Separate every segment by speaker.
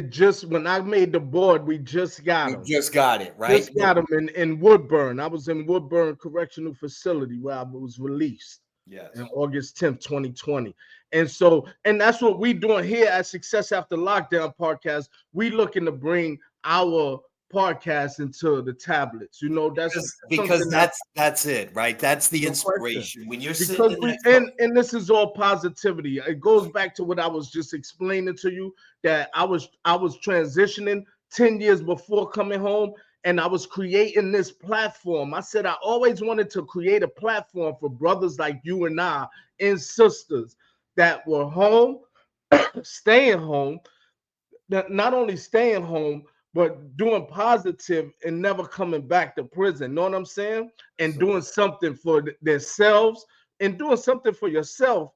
Speaker 1: it just when I made the board, we just got
Speaker 2: You
Speaker 1: them.
Speaker 2: just got it, right?
Speaker 1: Just got them in Woodburn. I was in Woodburn Correctional Facility where I was released in
Speaker 2: Yes.
Speaker 1: August 10th, 2020. And so, and that's what we doing here at Success After Lockdown podcast. We looking to bring our podcast into the tablets. You know, that's
Speaker 2: Because
Speaker 1: something that
Speaker 2: that's it, right? That's the
Speaker 1: no question.
Speaker 2: inspiration. When you're sitting
Speaker 1: Because
Speaker 2: in
Speaker 1: we
Speaker 2: that car,
Speaker 1: and this is all positivity. It goes back to what I was just explaining to you that I was transitioning 10 years before coming home and I was creating this platform. I said I always wanted to create a platform for brothers like you and I and sisters that were home, staying home, that not only staying home but doing positive and never coming back to prison. Know what I'm saying? And
Speaker 2: so
Speaker 1: doing something for themselves and doing something for yourself.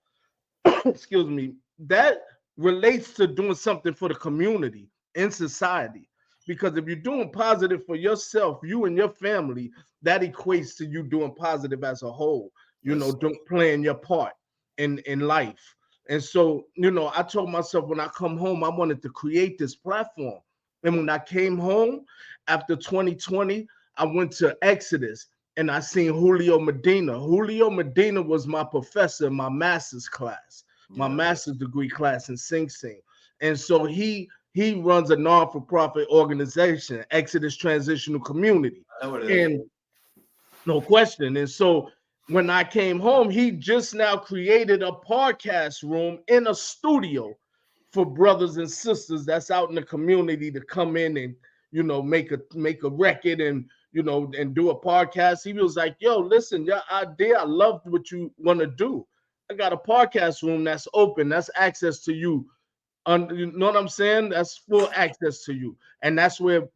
Speaker 1: Excuse me. That relates to doing something for the community in society. Because if you're doing positive for yourself, you and your family, that equates to you doing positive as a whole. You
Speaker 2: yes,
Speaker 1: know,
Speaker 2: sir.
Speaker 1: playing your part in life. And so, I told myself when I come home, I wanted to create this platform. And when I came home after 2020, I went to Exodus and I seen Julio Medina. Julio Medina was my professor in my master's class, my
Speaker 2: Yeah,
Speaker 1: master's degree class in Sing Sing. And so he runs a non-for-profit organization, Exodus Transitional Community.
Speaker 2: I know what it is.
Speaker 1: And no question. And so when I came home, he just now created a podcast room in a studio for brothers and sisters that's out in the community to come in and make a record and and do a podcast. He was like, "Yo, listen, your idea, I loved what you want to do. I got a podcast room that's open, that's access to you. You know what I'm saying? That's full access to you, and that's where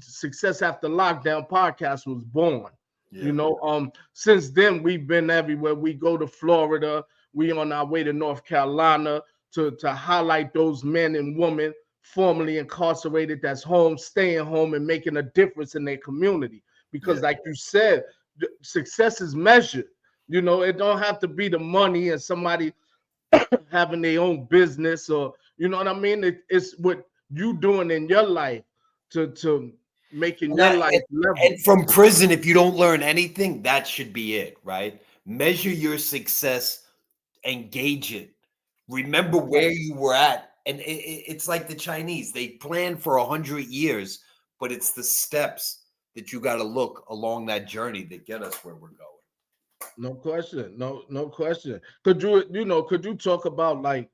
Speaker 1: Success After Lockdown podcast was born.
Speaker 2: Yeah.
Speaker 1: Since then we've been everywhere. We go to Florida. We on our way to North Carolina to highlight those men and women formerly incarcerated that's home, staying home, and making a difference in their community. Because,
Speaker 2: Yeah.
Speaker 1: like you said, success is measured. It don't have to be the money and somebody having their own business, or you know what I mean. It's what you doing in your life to making
Speaker 2: And,
Speaker 1: your
Speaker 2: that,
Speaker 1: life
Speaker 2: and,
Speaker 1: level.
Speaker 2: and from prison, if you don't learn anything, that should be it, right? Measure your success, engage it. Remember where you were at. And it's like the Chinese. They plan for 100 years, but it's the steps that you got to look along that journey that get us where we're going.
Speaker 1: No question. No question. Could you talk about like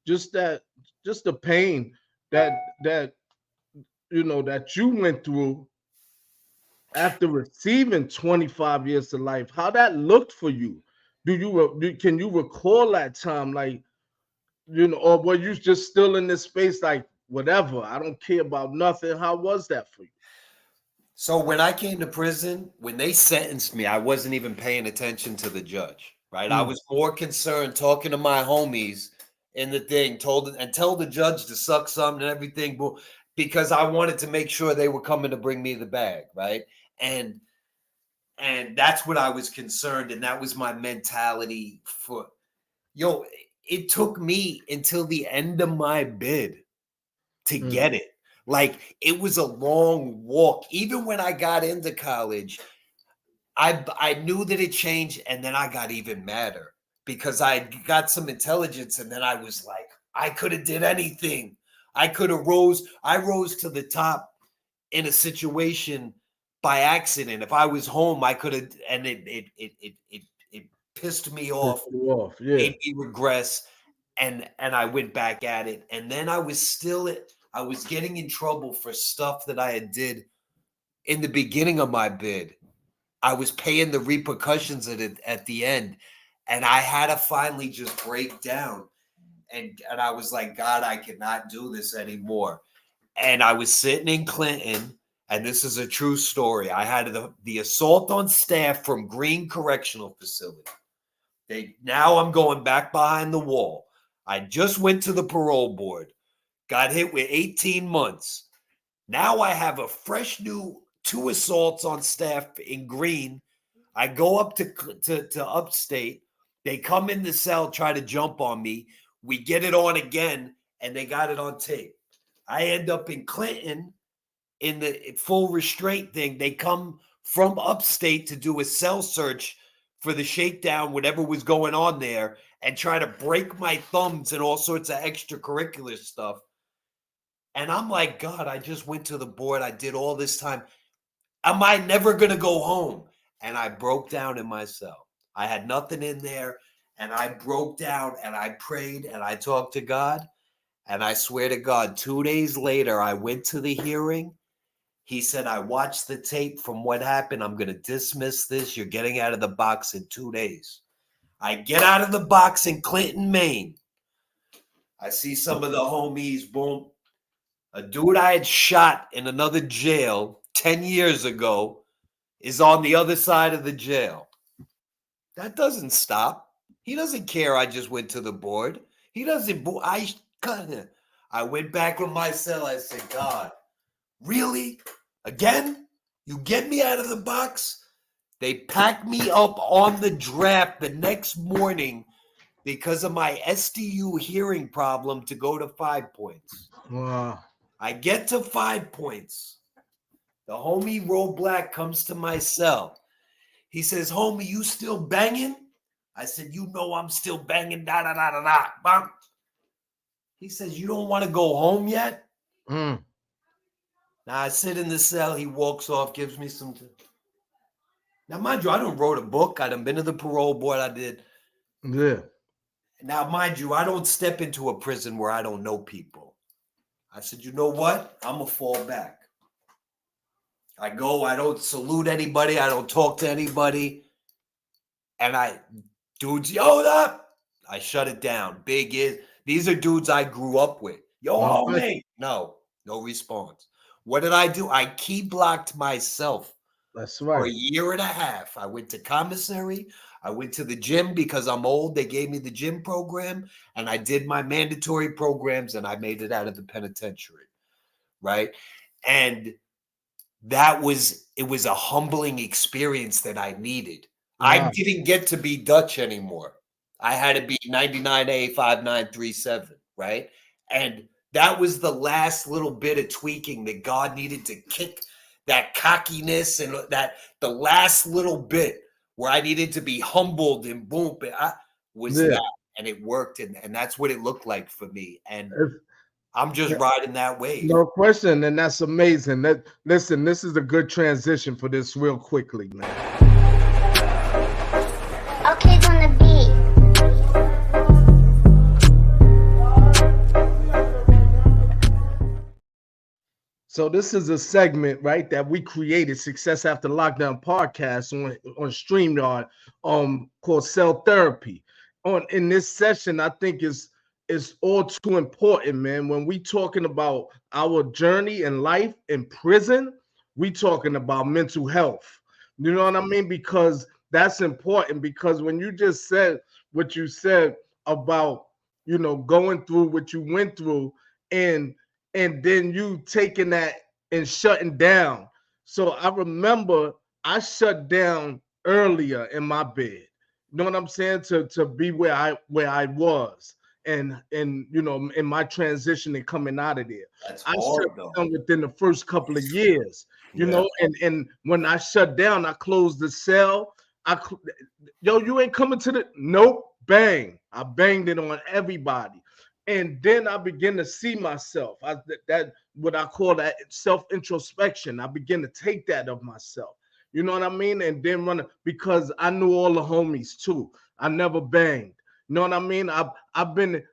Speaker 1: just that just the pain that that you went through after receiving 25 years to life, how that looked for you? Can you recall that time, like, or were you just still in this space like, whatever, I don't care about nothing? How was that for you?
Speaker 2: So when I came to prison, when they sentenced me, I wasn't even paying attention to the judge, right? I
Speaker 1: Mm,
Speaker 2: was more concerned talking to my homies in the thing, tell the judge to suck something and everything, because I wanted to make sure they were coming to bring me the bag, right? And and that's what I was concerned, and that was my mentality for yo. It took me until the end of my bid to
Speaker 1: mm,
Speaker 2: get it. Like it was a long walk. Even when I got into college, I knew that it changed, and then I got even madder because I got some intelligence, and then I was like, I could have did anything. I rose to the top in a situation by accident. If I was home, I could have, and it pissed me
Speaker 1: pissed
Speaker 2: off,
Speaker 1: you off, yeah.
Speaker 2: made me regress, and I went back at it. And then I was getting in trouble for stuff that I had did in the beginning of my bid. I was paying the repercussions of it at the end, and I had to finally just break down. And I was like, God, I cannot do this anymore. And I was sitting in Clinton, and this is a true story. I had the assault on staff from Green Correctional Facility. Now I'm going back behind the wall. I just went to the parole board, got hit with 18 months. Now I have a fresh new 2 assaults on staff in Green. I go up to upstate. They come in the cell, try to jump on me. We get it on again, and they got it on tape. I end up in Clinton in the full restraint thing. They come from upstate to do a cell search for the shakedown, whatever was going on there, and try to break my thumbs and all sorts of extracurricular stuff. And I'm like, God, I just went to the board. I did all this time. Am I never going to go home? And I broke down in my cell. I had nothing in there. And I broke down and I prayed and I talked to God. And I swear to God, 2 days later, I went to the hearing. He said, I watched the tape from what happened. I'm going to dismiss this. You're getting out of the box in 2 days. I get out of the box in Clinton, Maine. I see some of the homies, boom. A dude I had shot in another jail 10 years ago is on the other side of the jail. That doesn't stop. He doesn't care I just went to the board. He doesn't. I went back with my cell. I said, God, really? Again? You get me out of the box? They packed me up on the draft the next morning because of my SDU hearing problem to go to 5 points.
Speaker 1: Wow.
Speaker 2: I get to 5 points. The homie Roll Black comes to my cell. He says, homie, you still banging? I said, you know I'm still banging, Bam. He says, you don't want to go home yet?
Speaker 1: Mm.
Speaker 2: Now I sit in the cell. He walks off, gives me some. Now, mind you, I done wrote a book. I done been to the parole board. I did.
Speaker 1: Yeah.
Speaker 2: Now, mind you, I don't step into a prison where I don't know people. I said, you know what? I'm going to fall back. I go, I don't salute anybody. I don't talk to anybody. And dudes yelled up. I shut it down. These are dudes I grew up with. Yo, homie. No response. What did I do? I key blocked myself.
Speaker 1: That's
Speaker 2: For a
Speaker 1: right.
Speaker 2: year and a half. I went to commissary. I went to the gym because I'm old. They gave me the gym program, and I did my mandatory programs, and I made it out of the penitentiary, right? And it was a humbling experience that I needed. Wow. I didn't get to be Dutch anymore. I had to be 99A 5937, right? And that was the last little bit of tweaking that God needed to kick that cockiness and that the last little bit where I needed to be humbled and boom, that, and it worked, and that's what it looked like for me. And I'm just riding that wave.
Speaker 1: No question, and that's amazing. Listen, this is a good transition for this real quickly, man.
Speaker 3: Okay, on the beat.
Speaker 1: So this is a segment, right, that we created, Success After Lockdown podcast on StreamYard, called Cell Therapy. In this session, I think is all too important, man. When we talking about our journey in life in prison, we talking about mental health. You know what I mean? Because that's important. Because when you just said what you said about, going through what you went through, and then you taking that and shutting down. So I remember I shut down earlier in my bed. You know what I'm saying? To be where I was, and in my transition and coming out of there. I shut down within the first couple of years. You know, and when I shut down, I closed the cell. You ain't coming to the nope, bang. I banged it on everybody. And then I begin to see myself. That what I call that self-introspection. I begin to take that of myself. You know what I mean? And then because I knew all the homies too. I never banged. You know what I mean? I've been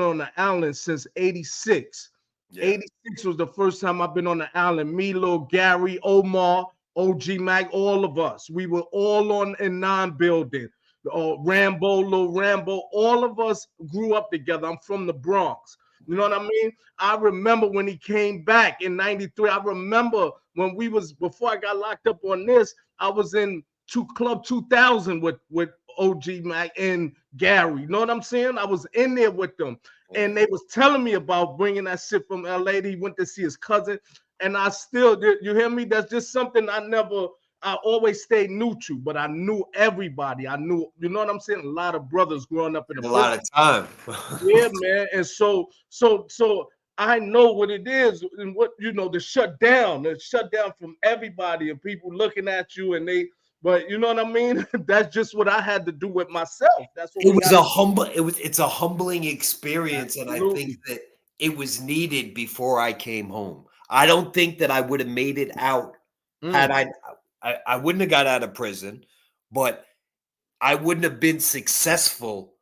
Speaker 1: on the island since '86. Yeah. 86 was the first time I've been on the island. Me, Lil Gary, Omar, OG Mac, all of us. We were all in 9 building. Rambo, Lil Rambo, all of us grew up together. I'm from the Bronx. You know what I mean? I remember when he came back in '93. I remember when before I got locked up on this, I was in Club 2000 with OG Mac and Gary. You know what I'm saying? I was in there with them. And they was telling me about bringing that shit from LA. He went to see his cousin. And I still, you hear me? That's just something I always stayed neutral, but I knew everybody. I knew, you know what I'm saying? A lot of brothers growing up in
Speaker 2: a lot of time.
Speaker 1: Yeah, man. And so I know what it is and what, you know, the shutdown from everybody and people looking at you and but you know what I mean? That's just what I had to do with myself. That's what
Speaker 2: It
Speaker 1: we
Speaker 2: was
Speaker 1: got to
Speaker 2: it's a humbling experience, and I think
Speaker 1: absolutely.
Speaker 2: that it was needed before I came home. I don't think that I would have made it out had
Speaker 1: Mm,
Speaker 2: I wouldn't have got out of prison, but I wouldn't have been successful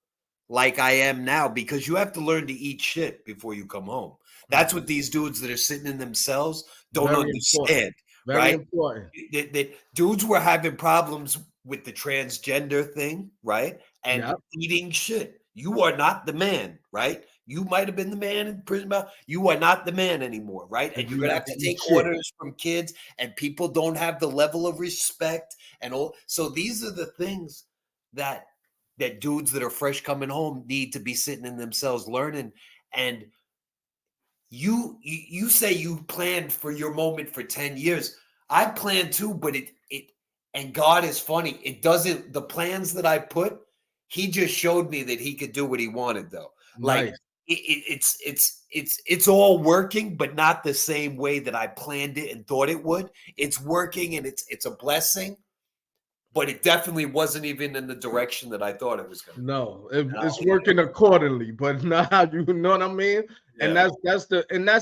Speaker 2: like I am now because you have to learn to eat shit before you come home. That's what these dudes that are sitting in themselves don't
Speaker 1: very important.
Speaker 2: understand,
Speaker 1: Very
Speaker 2: right?
Speaker 1: important.
Speaker 2: That dudes were having problems with the transgender thing, right? And
Speaker 1: Yeah.
Speaker 2: eating shit. You are not the man, right? You might have been the man in prison, but you are not the man anymore, right? And
Speaker 1: If
Speaker 2: you're
Speaker 1: you
Speaker 2: gonna
Speaker 1: have
Speaker 2: have
Speaker 1: to
Speaker 2: to
Speaker 1: eat
Speaker 2: take
Speaker 1: shit.
Speaker 2: orders from kids, and people don't have the level of respect and all. So these are the things that dudes that are fresh coming home need to be sitting in themselves learning. And you say you planned for your moment for 10 years. I planned too, but it and God is funny. It doesn't the plans that I put, he just showed me that he could do what he wanted though. Like
Speaker 1: Nice.
Speaker 2: it's all working, but not the same way that I planned it and thought it would. It's working and it's a blessing, but it definitely wasn't even in the direction that I thought it was going to be.
Speaker 1: No,
Speaker 2: And I'll
Speaker 1: it's
Speaker 2: leave it
Speaker 1: working accordingly, but not you know what I mean? And
Speaker 2: Yeah.
Speaker 1: that's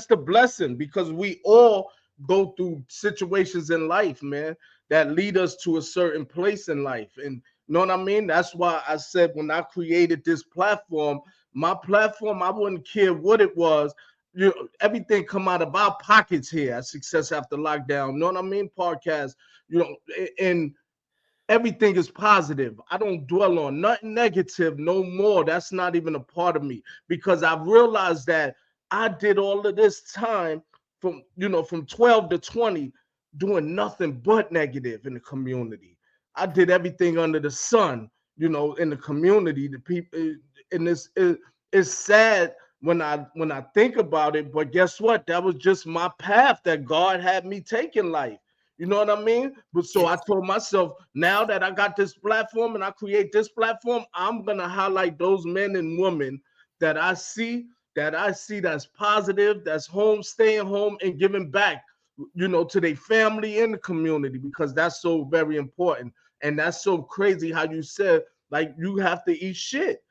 Speaker 1: the blessing because we all go through situations in life, man, that lead us to a certain place in life. And you know what I mean? That's why I said when I created this platform, my platform, I wouldn't care what it was. You know, everything come out of our pockets here at Success After Lockdown. You know what I mean? Podcast, you know, and everything is positive. I don't dwell on nothing negative no more. That's not even a part of me because I realized that I did all of this time from, you know, from 12 to 20 doing nothing but negative in the community. I did everything under the sun, you know, in the community. The people, and it's sad when I think about it. But guess what? That was just my path that God had me take in life. You know what I mean? But so I told myself, now that I got this platform and I create this platform, I'm gonna highlight those men and women that I see that's positive, that's home, staying home and giving back, you know, to their family and the community because that's so very important. And that's so crazy how you said like you have to eat shit.